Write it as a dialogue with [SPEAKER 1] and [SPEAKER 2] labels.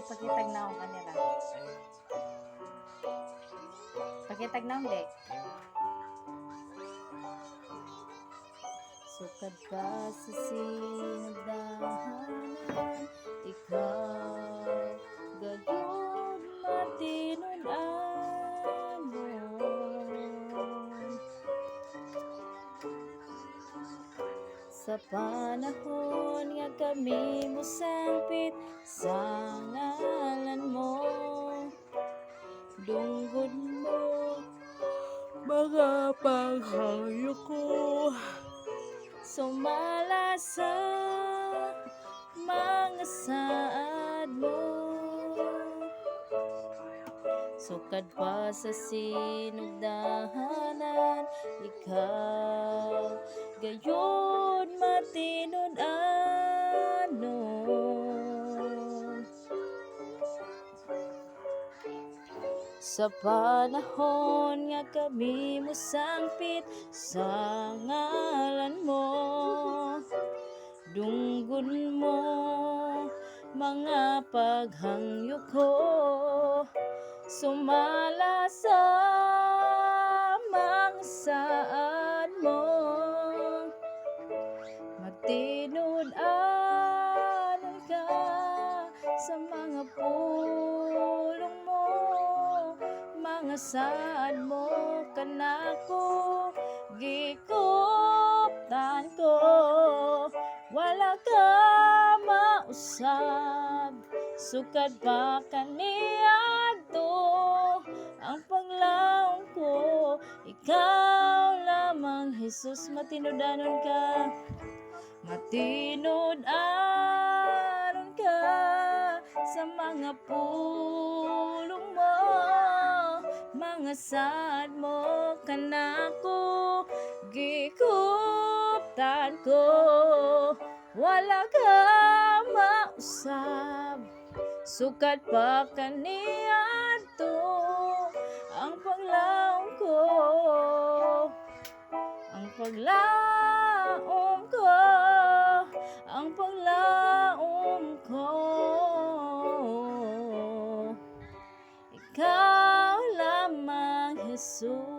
[SPEAKER 1] Dili pakitag naong kanila. Pakitag naong dek. Sukad pa sa sinagdahanan, ikaw gayon matinud-anon. Sa panahon nga kami musangpit sa ngalan mo, dunggod mo mga panghayo ko, sumala sa mga saad mo. Sukad pa sa sinugdahanan, ikaw gayon matinud-anon. Sa panahon nga kami musangpit sa ngalan mo, dunggod mo mga paghangyo ko, sumala sa mga saad mo. Magtinud-anon ka sa mga pulong mo, mga saad mo kanako gikuptan ko. Wala ka mausab, sukad pa kaniadto ang paglaom ko. Ikaw lamang Jesus, matinud-anon ka, matinud-anon ka sa mga pulong mo, mga saad mo kanako gikuptan ko. Wala ka mausab, sukad pa kaniadto ang paglaom ko, ang paglaom ko, ang paglaom ko. Ikaw lamang Jesus.